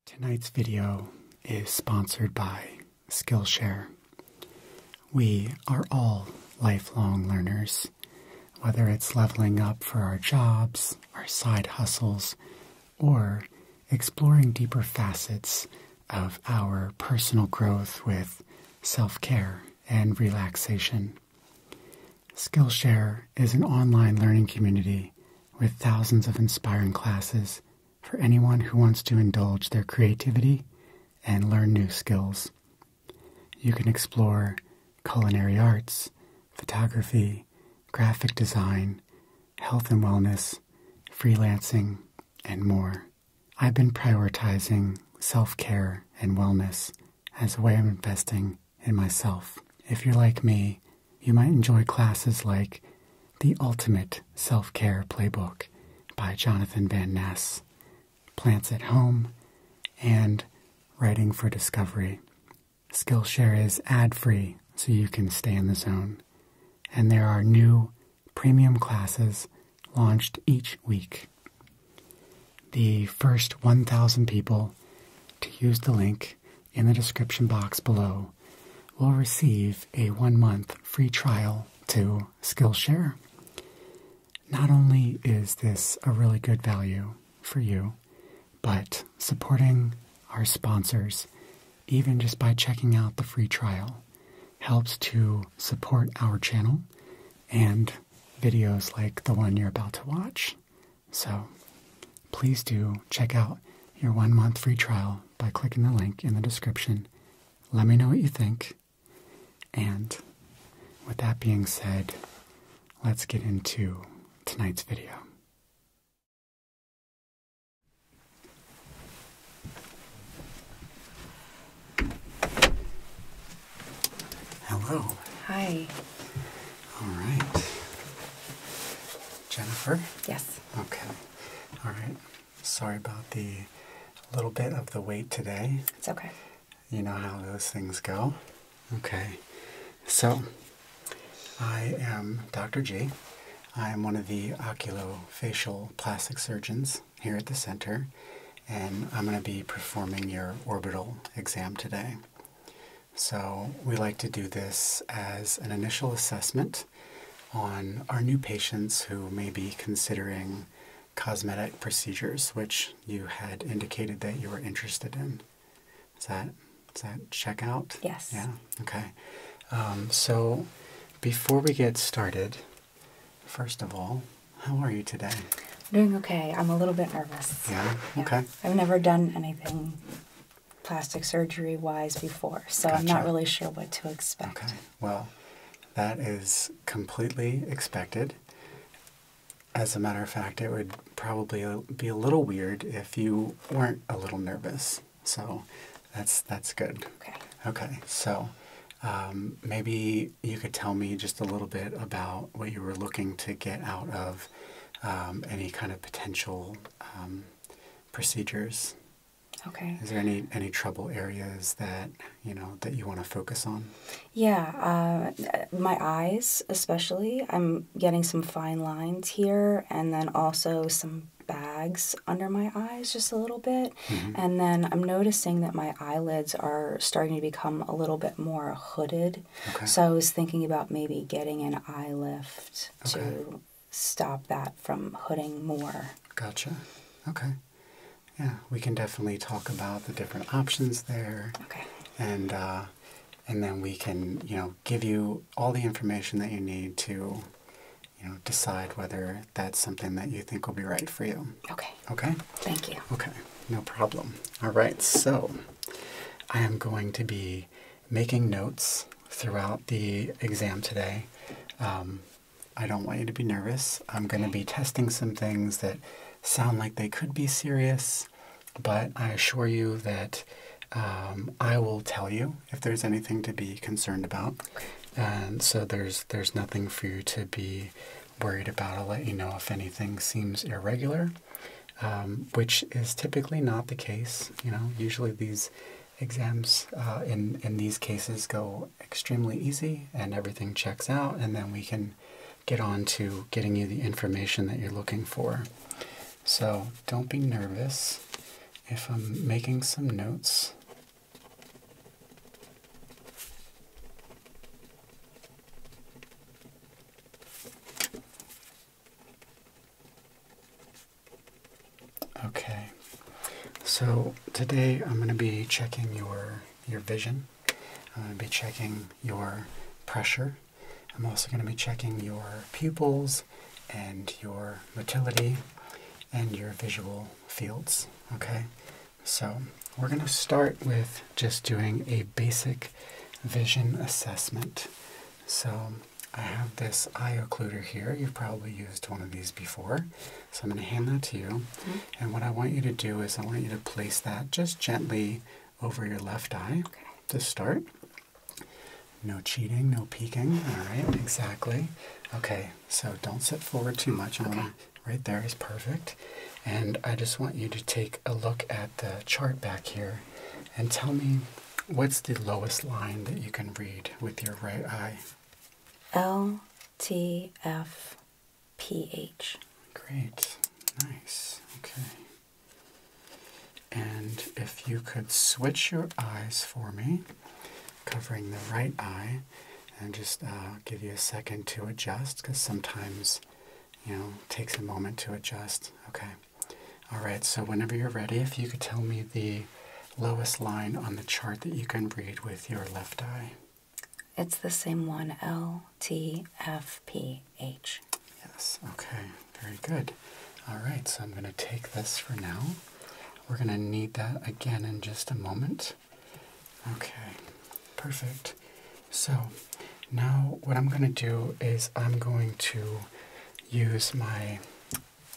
Tonight's video is sponsored by Skillshare. We are all lifelong learners, whether it's leveling up for our jobs, our side hustles, or exploring deeper facets of our personal growth with self-care and relaxation. Skillshare is an online learning community with thousands of inspiring classes for anyone who wants to indulge their creativity and learn new skills. You can explore culinary arts, photography, graphic design, health and wellness, freelancing, and more. I've been prioritizing self-care and wellness as a way of investing in myself. If you're like me, you might enjoy classes like The Ultimate Self-Care Playbook by Jonathan Van Ness, Plants at Home, and Writing for Discovery. Skillshare is ad-free, so you can stay in the zone. And there are new premium classes launched each week. The first 1,000 people to use the link in the description box below will receive a 1-month free trial to Skillshare. Not only is this a really good value for you, but supporting our sponsors, even just by checking out the free trial, helps to support our channel and videos like the one you're about to watch. So please do check out your 1-month free trial by clicking the link in the description. Let me know what you think. And with that being said, let's get into tonight's video. Hello. Hi. All right. Jennifer? Yes. Okay. All right. Sorry about the little bit of the wait today. It's okay. You know how those things go. Okay. So, I am Dr. G. I am one of the oculofacial plastic surgeons here at the center, and I'm going to be performing your orbital exam today. So we like to do this as an initial assessment on our new patients who may be considering cosmetic procedures, which you had indicated that you were interested in. Does that check out? Yes. Yeah? Okay. So before we get started, first of all, how are you today? I'm doing okay. I'm a little bit nervous. Yeah? Okay. I've never done anything plastic surgery wise before, so Gotcha. I'm not really sure what to expect. Okay. Well, that is completely expected. As a matter of fact, it would probably be a little weird if you weren't a little nervous. So that's good. Okay. Okay. So maybe you could tell me just a little bit about what you were looking to get out of any kind of potential procedures. Okay. Is there any trouble areas that that you want to focus on? Yeah, my eyes especially. I'm getting some fine lines here, and then also some bags under my eyes just a little bit. Mm-hmm. And then I'm noticing that my eyelids are starting to become a little bit more hooded. Okay. So I was thinking about maybe getting an eye lift Okay. to stop that from hooding more. Gotcha. Okay. Yeah, we can definitely talk about the different options there. Okay. And then we can, give you all the information that you need to, decide whether that's something that you think will be right for you. Okay. Okay? Thank you. Okay, no problem. All right, so I am going to be making notes throughout the exam today. I don't want you to be nervous. I'm going to be testing some things that sound like they could be serious, but I assure you that I will tell you if there's anything to be concerned about. And so there's nothing for you to be worried about. I'll let you know if anything seems irregular, which is typically not the case. Usually these exams in these cases go extremely easy and everything checks out, and then we can get on to getting you the information that you're looking for. So don't be nervous. if I'm making some notes. Okay, so today I'm going to be checking your vision. I'm going to be checking your pressure. I'm also going to be checking your pupils and your motility and your visual fields. Okay, so we're going to start with just doing a basic vision assessment. So I have this eye occluder here. You've probably used one of these before. So I'm going to hand that to you. Mm-hmm. And what I want you to do is I want you to place that just gently over your left eye to start. No cheating, no peeking. All right, exactly. Okay, so don't sit forward too much. Right there is perfect. And I just want you to take a look at the chart back here and tell me what's the lowest line that you can read with your right eye. L, T, F, P, H. Great. Nice. Okay. And if you could switch your eyes for me, covering the right eye, and just give you a second to adjust, because sometimes, it takes a moment to adjust. Okay. All right. So whenever you're ready, if you could tell me the lowest line on the chart that you can read with your left eye. It's the same one, L, T, F, P, H. Yes, okay, very good. All right, so I'm going to take this for now. We're going to need that again in just a moment. Okay, perfect. So now what I'm going to do is I'm going to use my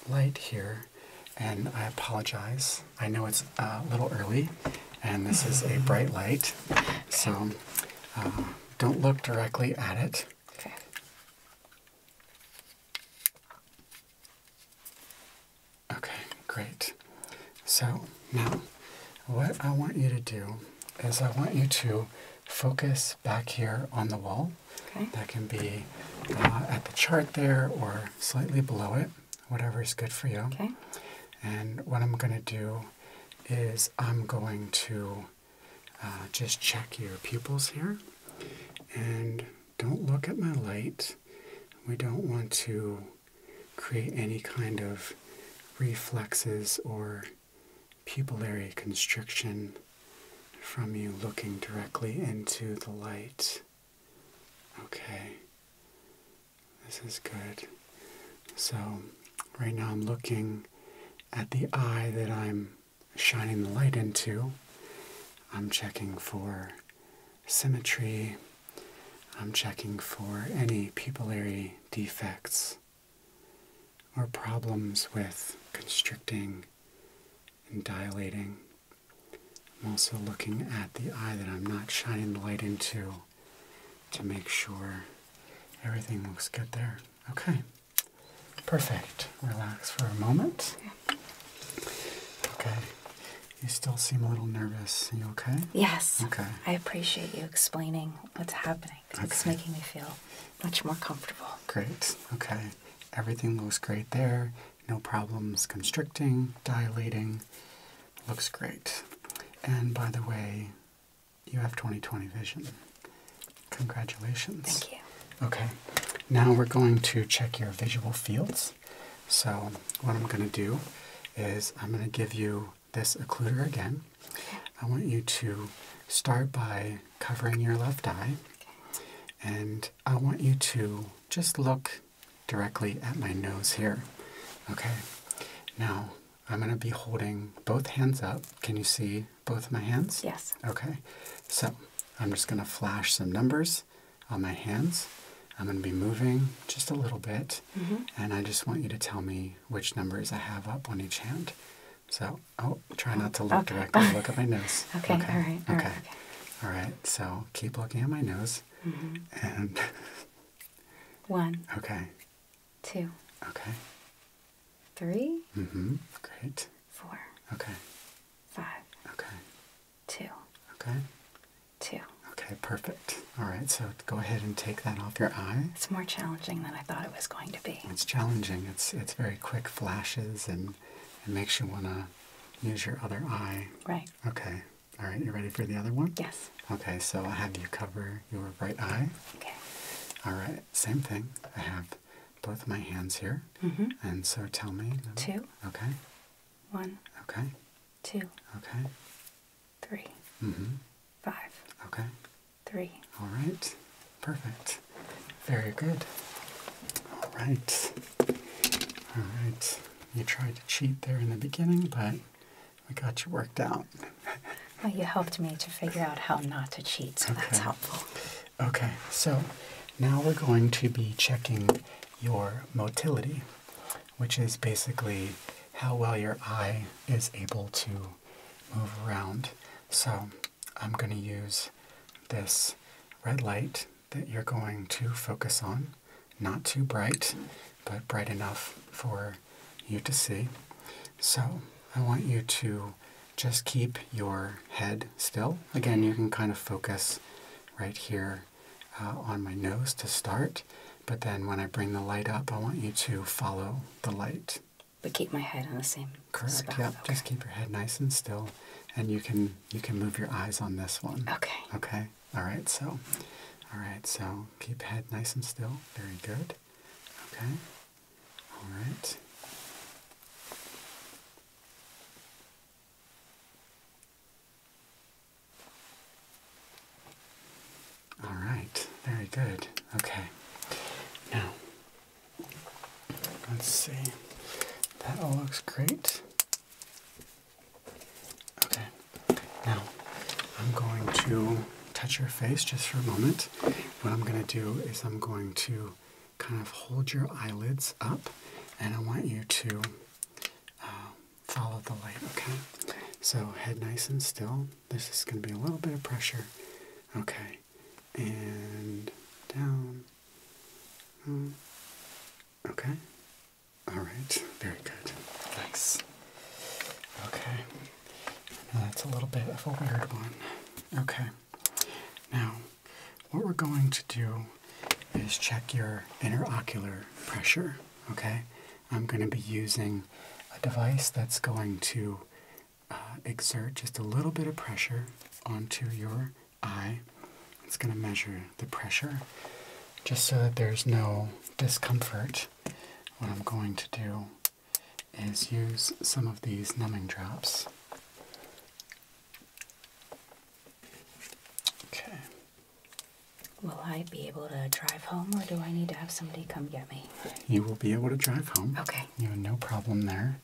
light here, and I apologize. I know it's a little early, and this is a bright light, so don't look directly at it. Okay. Okay, great. So now what I want you to do is I want you to focus back here on the wall. Okay. That can be at the chart there or slightly below it, whatever is good for you. Okay. And what I'm going to do is I'm going to just check your pupils here. And don't look at my light. We don't want to create any kind of reflexes or pupillary constriction from you looking directly into the light. Okay, this is good. So right now I'm looking at the eye that I'm shining the light into. I'm checking for symmetry. I'm checking for any pupillary defects or problems with constricting and dilating. I'm also looking at the eye that I'm not shining the light into to make sure everything looks good there. Okay, perfect. Relax for a moment. Okay. You still seem a little nervous. Are you okay? Yes. Okay. I appreciate you explaining what's happening. It's making me feel much more comfortable. Great. Okay. Everything looks great there. No problems constricting, dilating. Looks great. And by the way, you have 20/20 vision. Congratulations. Thank you. Okay. Now we're going to check your visual fields. So what I'm going to do is I'm going to give you this occluder again. I want you to start by covering your left eye, and I want you to just look directly at my nose here. Okay, now I'm going to be holding both hands up. Can you see both of my hands? Yes. Okay, so I'm just going to flash some numbers on my hands. I'm going to be moving just a little bit, and I just want you to tell me which numbers I have up on each hand. So, try not to look directly. Look at my nose. Okay, all right. Okay. All right, so keep looking at my nose. And 1. Okay. 2. Okay. 3. Great. 4. Okay. 5. Okay. 2. Okay. 2. Okay, perfect. All right, so go ahead and take that off your eye. It's more challenging than I thought it was going to be. It's challenging. It's very quick flashes, and it makes you want to use your other eye. Right. Okay. All right, you ready for the other one? Yes. Okay, so I have you cover your right eye. Okay. All right, same thing. I have both my hands here. And so tell me. 2. Okay. 1. Okay. 2. Okay. 3. Mm-hmm. 5. Okay. 3. All right. Perfect. Very good. All right. All right. You tried to cheat there in the beginning, but we got you worked out. Well, you helped me to figure out how not to cheat, so that's Okay. helpful. Okay, so now we're going to be checking your motility, which is basically how well your eye is able to move around. So I'm going to use this red light that you're going to focus on, not too bright, but bright enough for you to see. So I want you to just keep your head still. Again, you can kind of focus right here on my nose to start, but then when I bring the light up, I want you to follow the light. But keep my head on the same Correct. spot. Yep. Okay. Just keep your head nice and still, and you can move your eyes on this one. Okay. Okay. All right. So keep head nice and still. Very good. Okay. All right. All right. Very good. Okay. Now, let's see. That all looks great. Okay. Now, I'm going to touch your face just for a moment. What I'm going to do is I'm going to kind of hold your eyelids up, and I want you to follow the light, okay? So head nice and still. This is going to be a little bit of pressure. Okay. And down. Okay. All right. Very good. Nice. Okay. Now that's a little bit of a weird one. Okay. Now, what we're going to do is check your interocular pressure, okay? I'm going to be using a device that's going to exert just a little bit of pressure onto your eye. It's going to measure the pressure. Just so that there's no discomfort, what I'm going to do is use some of these numbing drops. Okay. Will I be able to drive home, or do I need to have somebody come get me? You will be able to drive home. Okay. You have no problem there.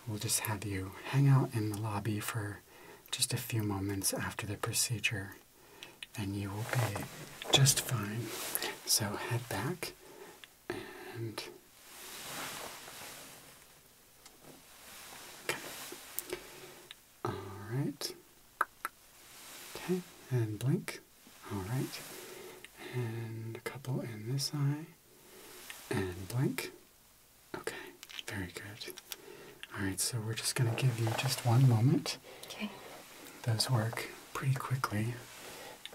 We'll just have you hang out in the lobby for just a few moments after the procedure, and you will be just fine. So head back and okay. All right. Okay, and blink. All right. And a couple in this eye. And blink. Okay, very good. All right, so we're just going to give you just one moment. Okay. Those work pretty quickly.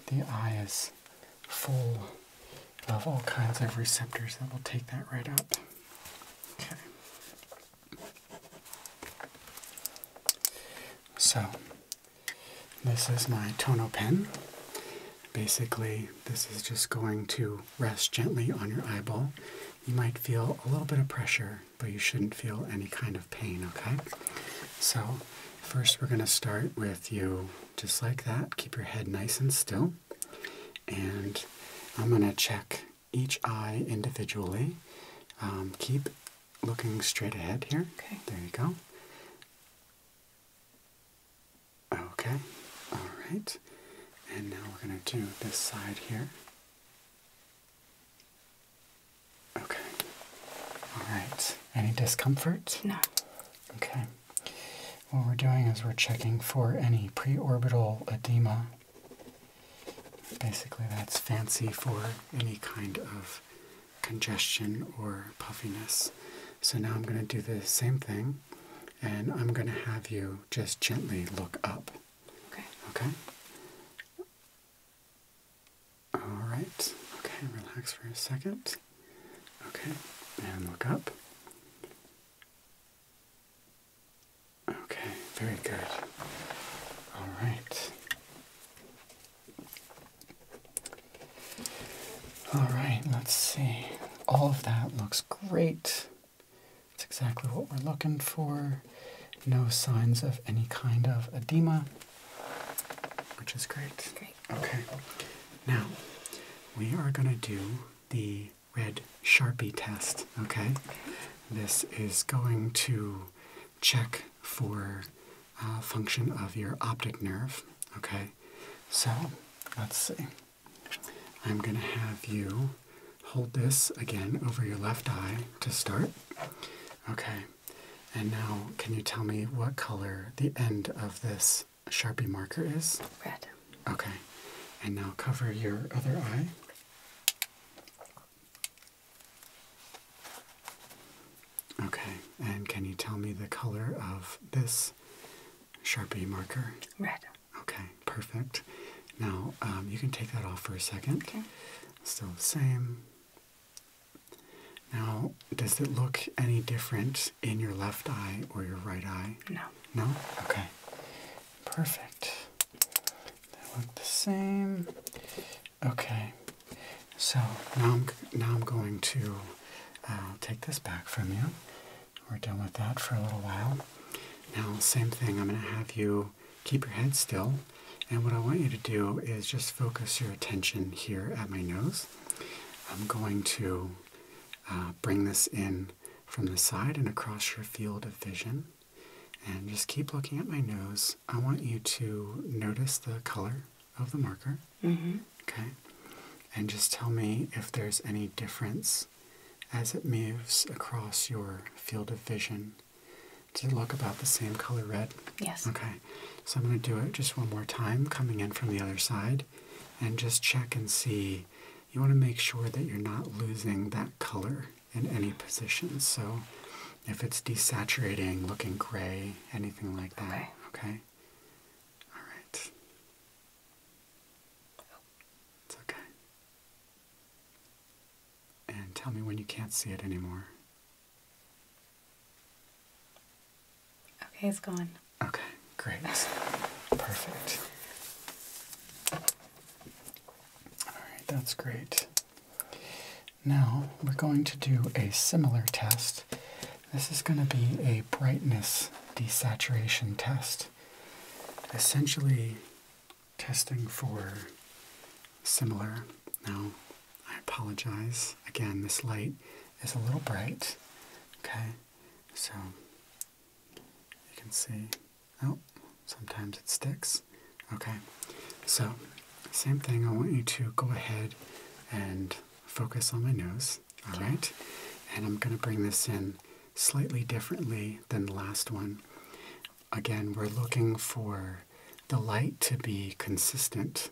The eye is full of all kinds of receptors that will take that right up. Okay. So, this is my tono pen. Basically, this is just going to rest gently on your eyeball. You might feel a little bit of pressure, but you shouldn't feel any kind of pain, okay? So, first we're going to start with you just like that. Keep your head nice and still. And I'm going to check each eye individually. Keep looking straight ahead here. Okay. There you go. Okay. All right. And now we're going to do this side here. Okay. All right. Any discomfort? No. Okay. What we're doing is we're checking for any preorbital edema. Basically, that's fancy for any kind of congestion or puffiness. So now I'm going to do the same thing, and I'm going to have you just gently look up. Okay. Okay? All right. Okay, relax for a second. Okay, and look up. very good. All right. All right, let's see. All of that looks great. It's exactly what we're looking for. No signs of any kind of edema, which is great. Great. Okay. Now, we are going to do the red Sharpie test, okay? This is going to check for function of your optic nerve, okay? So, let's see. I'm going to have you hold this again over your left eye to start. Okay. And now, can you tell me what color the end of this Sharpie marker is? Red. Okay. And now cover your other eye. Okay. And can you tell me the color of this Sharpie marker? Red. Okay, perfect. Now, you can take that off for a second. Okay. Still the same. Now, does it look any different in your left eye or your right eye? No. No? Okay. Perfect. They look the same. Okay. So now I'm going to take this back from you. We're done with that for a little while. Now, same thing. I'm going to have you keep your head still. And what I want you to do is just focus your attention here at my nose. I'm going to bring this in from the side and across your field of vision. And just keep looking at my nose. I want you to notice the color of the marker. Mm-hmm. Okay? And just tell me if there's any difference as it moves across your field of vision. Does it look about the same color red? Yes. Okay. So I'm going to do it just one more time, coming in from the other side, and just check and see. You want to make sure that you're not losing that color in any position. So if it's desaturating, looking gray, anything like that. Okay. Okay? All right. It's okay. And tell me when you can't see it anymore. Okay, it's gone. Okay, great. Perfect. All right, that's great. Now, we're going to do a similar test. This is going to be a brightness desaturation test. Essentially, testing for similar. Now, I apologize. Again, this light is a little bright. Okay, so you can see, oh, sometimes it sticks. Okay, so same thing. I want you to go ahead and focus on my nose. All right, and I'm going to bring this in slightly differently than the last one. Again, we're looking for the light to be consistent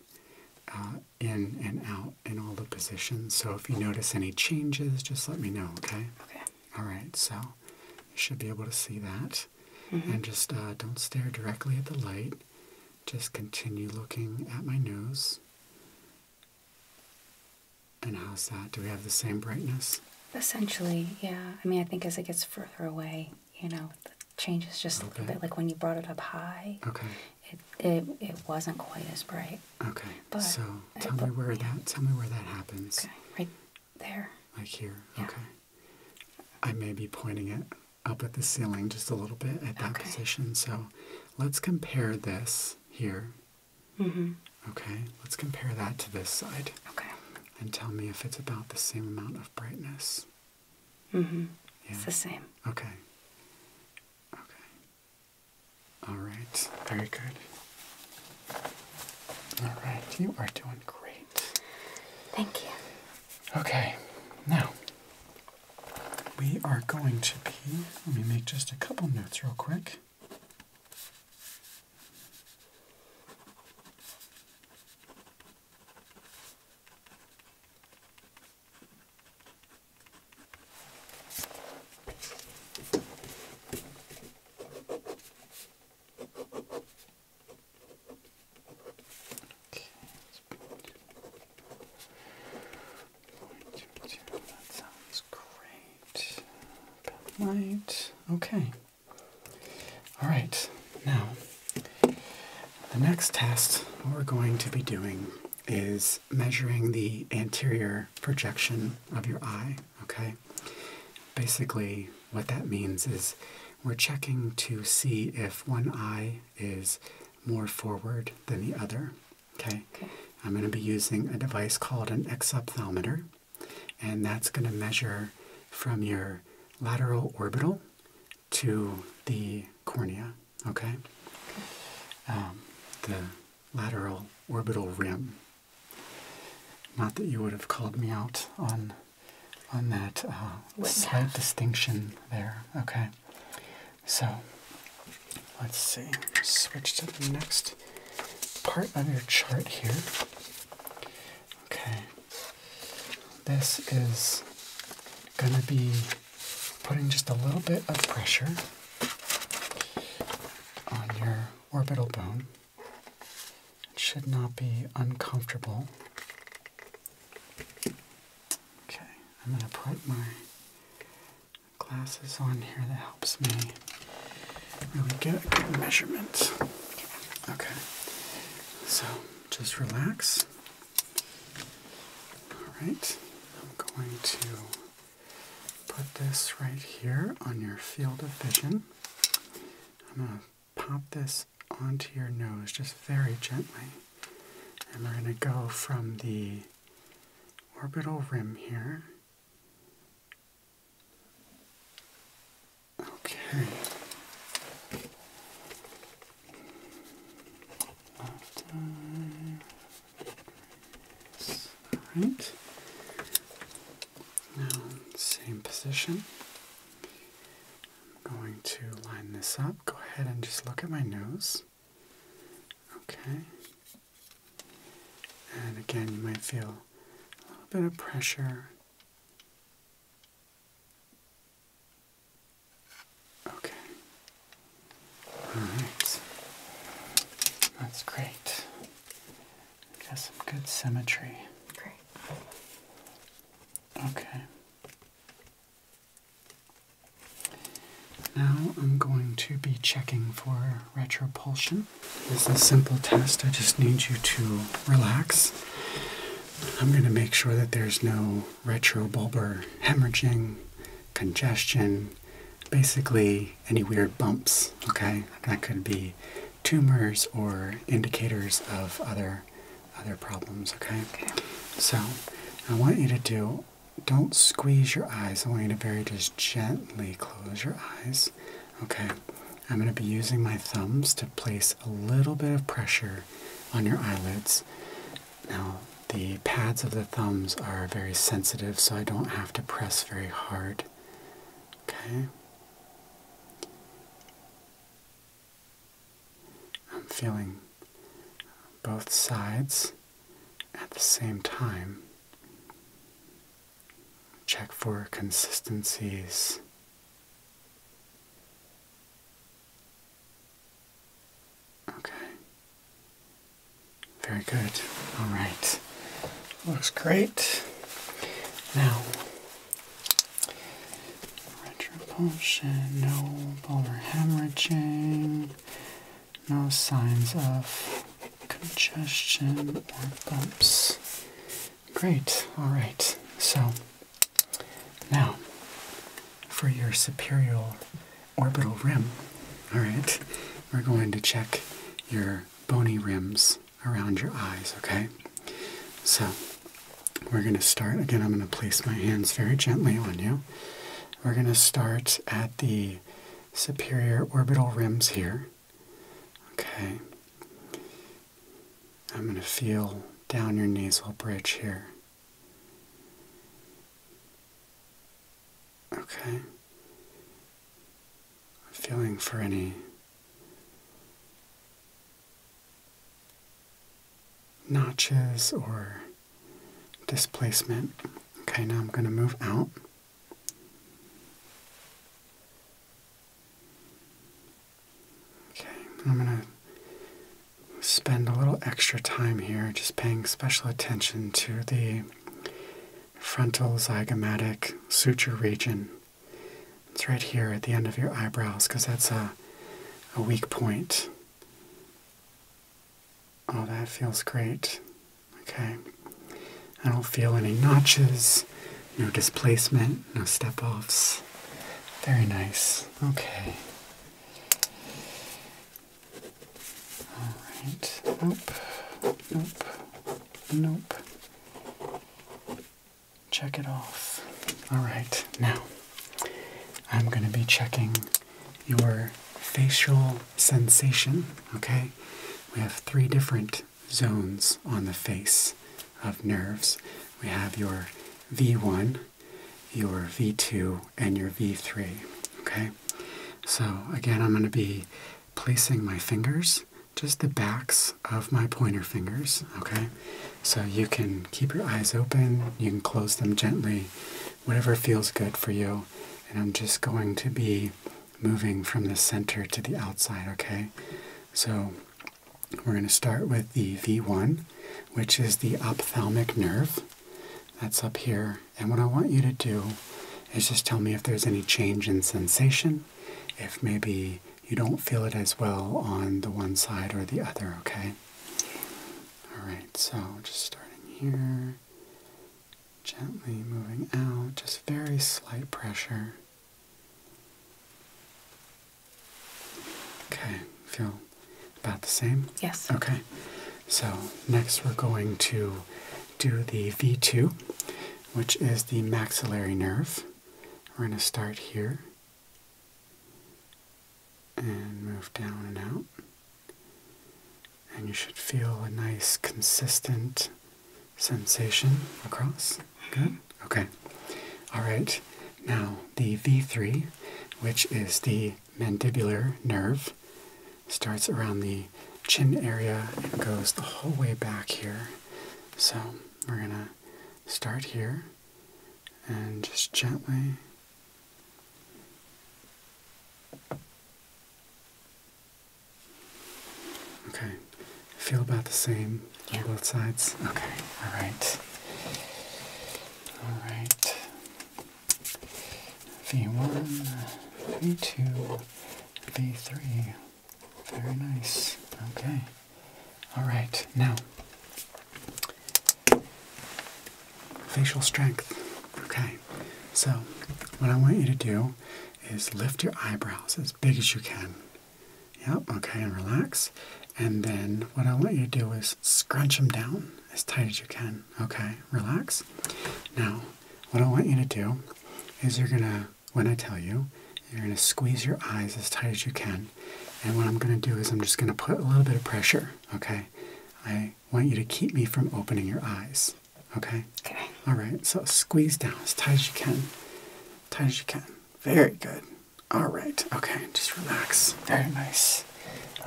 in and out in all the positions. So if you notice any changes, just let me know, okay? Okay. All right, so you should be able to see that. Mm-hmm. And just don't stare directly at the light. Just continue looking at my nose. And how's that? Do we have the same brightness? Essentially, yeah. I mean, I think as it gets further away, you know, the changes just a little Okay. bit. Like when you brought it up high, Okay. it wasn't quite as bright. Okay. But so I- tell me where that happens. Okay, right there. Like here. Yeah. Okay. I may be pointing it up at the ceiling just a little bit at that Okay. position. So let's compare this here. Mm-hmm. Okay. Let's compare that to this side. Okay. And tell me if it's about the same amount of brightness. Mm-hmm. Yeah. It's the same. Okay. Okay. All right. Very good. All right. You are doing great. Thank you. Okay. Now, we are going to be, let me make just a couple notes real quick. That sounds great. Light. Okay. All right. Now, the next test, what we're going to be doing is measuring the anterior projection of your eye, okay? Basically, what that means is we're checking to see if one eye is more forward than the other, okay? I'm going to be using a device called an exophthalmometer, and that's going to measure from your lateral orbital to the cornea, okay? The lateral orbital rim. Not that you would have called me out on that slight distinction there, okay? So, let's see. Switch to the next part of your chart here. Okay. This is going to be putting just a little bit of pressure on your orbital bone. It should not be uncomfortable. Okay, I'm going to put my glasses on here. That helps me really get a good measurement. Okay, so just relax. All right, I'm going to put this right here on your field of vision. I'm going to pop this onto your nose just very gently. And we're going to go from the orbital rim here. Okay. Left eye. All right. Now, same position. I'm going to line this up. Go ahead and just look at my nose. Okay. And again, you might feel a little bit of pressure. Okay. All right. That's great. Got some good symmetry. Great. Okay. Now I'm going to be checking for retropulsion. This is a simple test. I just need you to relax. I'm going to make sure that there's no retrobulbar hemorrhaging, congestion, basically any weird bumps, okay? That could be tumors or indicators of other problems, okay? So I want you to don't squeeze your eyes. I want you to very just gently close your eyes. Okay. I'm going to be using my thumbs to place a little bit of pressure on your eyelids. Now, the pads of the thumbs are very sensitive, so I don't have to press very hard. Okay. I'm feeling both sides at the same time. Check for consistencies. Okay. Very good. All right. Looks great. Now, retropulsion, no bulbar hemorrhaging, no signs of congestion or bumps. Great. All right. So, now, for your superior orbital rim, all right, we're going to check your bony rims around your eyes, okay? So, we're going to start, again, I'm going to place my hands very gently on you. We're going to start at the superior orbital rims here, okay? I'm going to feel down your nasal bridge here. Okay. Feeling for any notches or displacement. Okay, now I'm going to move out. Okay, I'm going to spend a little extra time here just paying special attention to the frontal zygomatic suture region. It's right here at the end of your eyebrows because that's a a weak point. Oh, that feels great. Okay. I don't feel any notches, no displacement, no step-offs. Very nice. Okay. All right. Nope. Nope. Nope. Check it off. All right. Now, I'm going to be checking your facial sensation, okay? We have 3 different zones on the face of nerves. We have your V1, your V2, and your V3, okay? So again, I'm going to be placing my fingers, just the backs of my pointer fingers, okay? So you can keep your eyes open, you can close them gently, whatever feels good for you. And I'm just going to be moving from the center to the outside, okay? So we're going to start with the V1, which is the ophthalmic nerve. That's up here. And what I want you to do is just tell me if there's any change in sensation, if maybe you don't feel it as well on the one side or the other, okay? All right, so just starting here, gently moving out, just very slight pressure. Okay, feel about the same? Yes. Okay, so next we're going to do the V2, which is the maxillary nerve. We're going to start here and move down and out. And you should feel a nice consistent sensation across. Good? Okay. All right, now the V3, which is the mandibular nerve, starts around the chin area and goes the whole way back here. So we're going to start here and just gently okay. Feel about the same on both sides? Okay, all right. All right. V1, V2, V3. Very nice. Okay. All right. Now, facial strength. Okay. So, what I want you to do is lift your eyebrows as big as you can. Yep. Okay. And relax. And then what I want you to do is scrunch them down as tight as you can. Okay. Relax. Now, what I want you to do is you're going to, when I tell you, you're going to squeeze your eyes as tight as you can. And what I'm going to do is I'm just going to put a little bit of pressure, okay? I want you to keep me from opening your eyes, okay? Okay. All right, so squeeze down as tight as you can. Tight as you can. Very good. All right, okay, just relax. Very nice.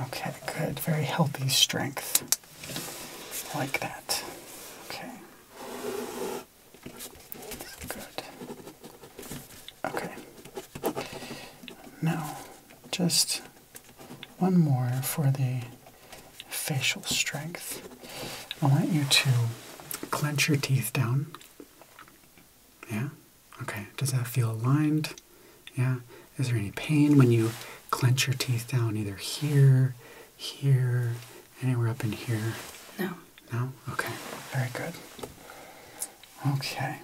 Okay, good. Very healthy strength. Like that. Okay. Good. Okay. Now, just one more for the facial strength. I want you to clench your teeth down. Yeah? Okay. Does that feel aligned? Yeah? Is there any pain when you clench your teeth down either here, here, anywhere up in here? No. No? Okay. Very good. Okay.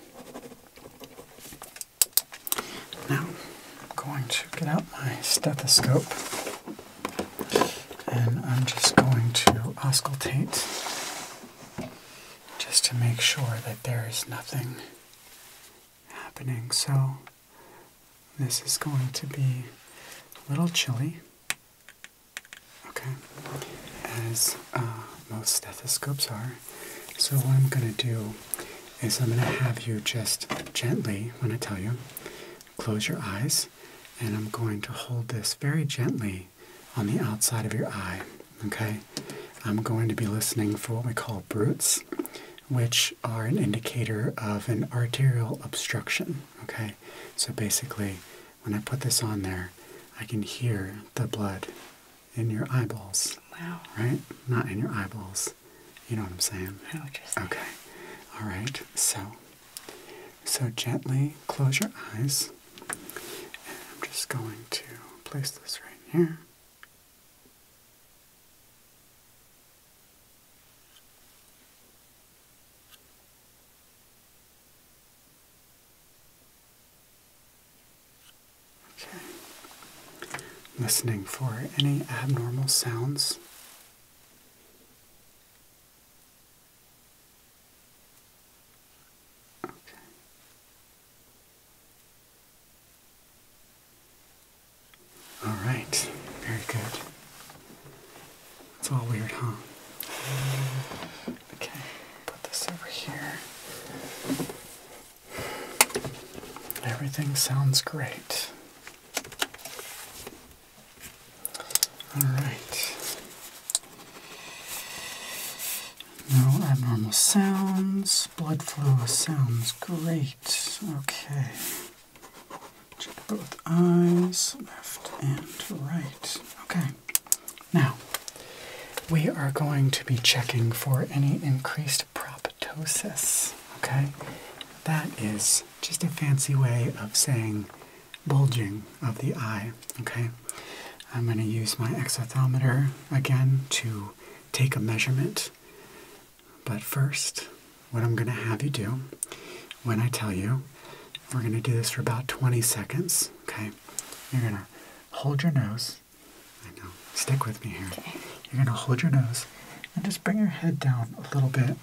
Now, I'm going to get out my stethoscope. And I'm just going to auscultate just to make sure that there is nothing happening. So this is going to be a little chilly, okay, as most stethoscopes are. So what I'm going to do is I'm going to have you just gently, when I tell you, close your eyes, and I'm going to hold this very gently on the outside of your eye, okay? I'm going to be listening for what we call bruits, which are an indicator of an arterial obstruction, okay? So basically, when I put this on there, I can hear the blood in your eyeballs. Wow. Right? Not in your eyeballs. You know what I'm saying? I know what you're saying. Okay. All right. So gently close your eyes. And I'm just going to place this right here. listening for any abnormal sounds. Okay. All right, very good. It's all weird, huh? Okay, put this over here. Everything sounds great. All right. No abnormal sounds. Blood flow sounds great. Okay. Check both eyes, left and right. Okay. Now, we are going to be checking for any increased proptosis. Okay? That is just a fancy way of saying bulging of the eye. Okay? I'm going to use my exophthalmometer again to take a measurement. But first, what I'm going to have you do, when I tell you, we're going to do this for about 20 seconds, okay? You're going to hold your nose. I know, stick with me here. Okay. You're going to hold your nose and just bring your head down a little bit.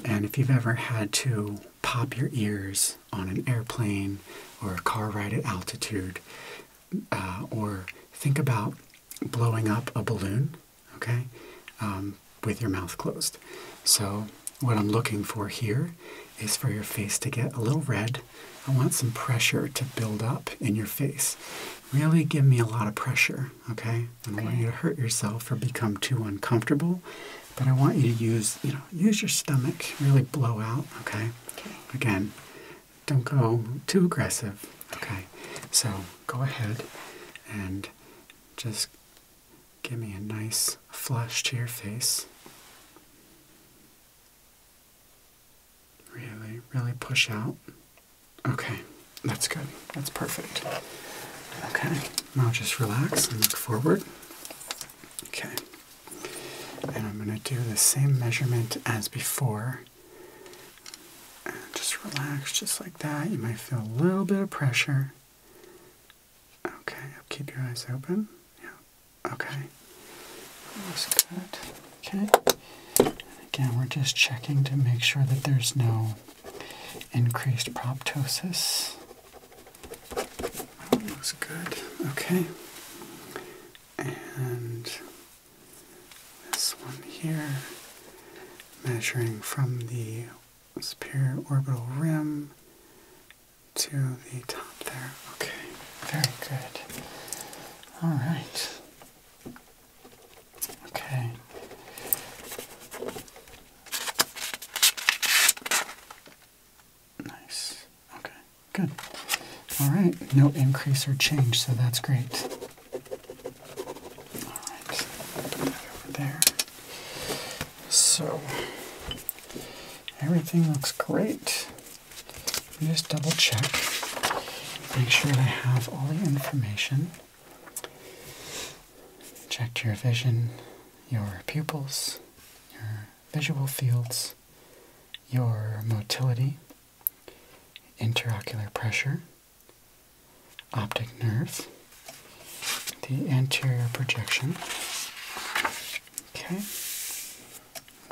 And if you've ever had to pop your ears on an airplane or a car ride at altitude, or think about blowing up a balloon, okay, with your mouth closed. So what I'm looking for here is for your face to get a little red. I want some pressure to build up in your face. Really give me a lot of pressure, okay? I don't want you to hurt yourself or become too uncomfortable, but I want you to use your stomach, really blow out, okay? Again, don't go too aggressive, okay? So go ahead and just give me a nice flush to your face. Really, really push out. Okay, that's good. That's perfect. Okay, now just relax and look forward. Okay, and I'm going to do the same measurement as before. And just relax, just like that. You might feel a little bit of pressure. Okay, keep your eyes open. Yeah, okay. That's good. Okay. Again, we're just checking to make sure that there's no increased proptosis. That looks good. Okay. And this one here, measuring from the superior orbital rim to the top there. Okay. Very good. All right. Okay. Nice. Okay, good. All right, no increase or change, so that's great. All right, put that over there. So, everything looks great. Let me just double check. Make sure I have all the information. Checked your vision, your pupils, your visual fields, your motility, interocular pressure, optic nerve, the anterior projection. Okay.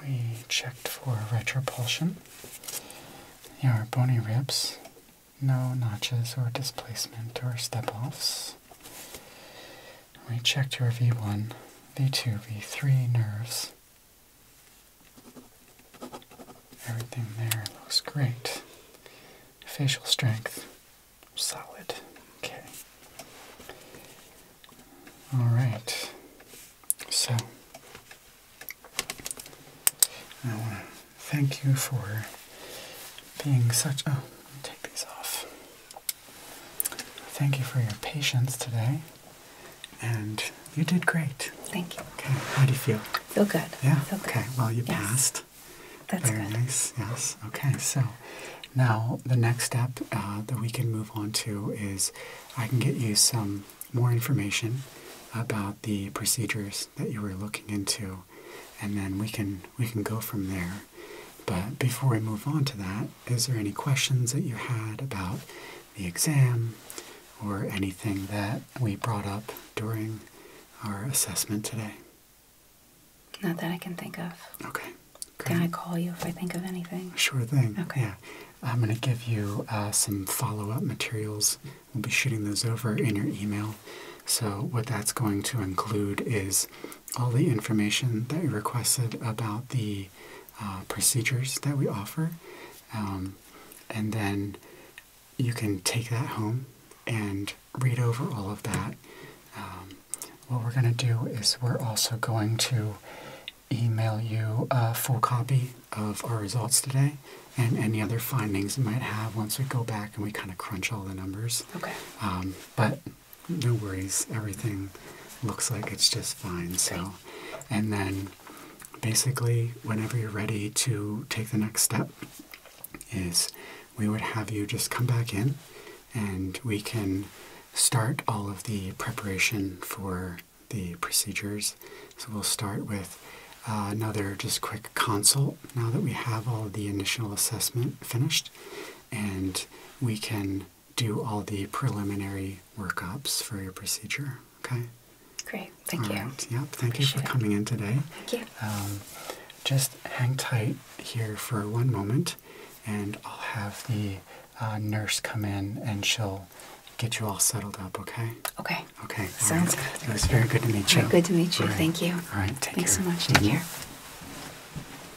We checked for retropulsion, your bony ribs, no notches or displacement or step-offs. We checked your V1, V2, V3 nerves. Everything there looks great. Facial strength, solid. Okay. All right. So, I want to thank you for being such. Oh, let me take these off. Thank you for your patience today, and you did great. Thank you. Okay. How do you feel? Feel good. Yeah. Feel good. Okay. Well, you Yes. passed. That's Very good. nice. Yes. Okay. So now the next step that we can move on to is I can get you some more information about the procedures that you were looking into, and then we can go from there. But before we move on to that, is there any questions that you had about the exam or anything that we brought up during our assessment today? Not that I can think of. Okay. Great. Can I call you if I think of anything? Sure thing. Okay. Yeah. I'm going to give you some follow-up materials. We'll be shooting those over in your email. So what that's going to include is all the information that you requested about the procedures that we offer. And then you can take that home and read over all of that. What we're going to do is we're also going to email you a full copy of our results today and any other findings you might have once we go back and we kind of crunch all the numbers. Okay. But no worries, everything looks like it's just fine. So, and then basically whenever you're ready to take the next step is we would have you just come back in and we can start all of the preparation for the procedures. So we'll start with another just quick consult now that we have all of the initial assessment finished, and we can do all the preliminary workups for your procedure. Okay? Great. Thank you. Right. Yep. Thank you for coming in today. Thank you. Just hang tight here for one moment, and I'll have the nurse come in and she'll get you all settled up, okay? Okay. Okay. Sounds right. good. It was very good to meet you. Good to meet you. All right. Thank you. All right. Take Thanks care. so much. Take care.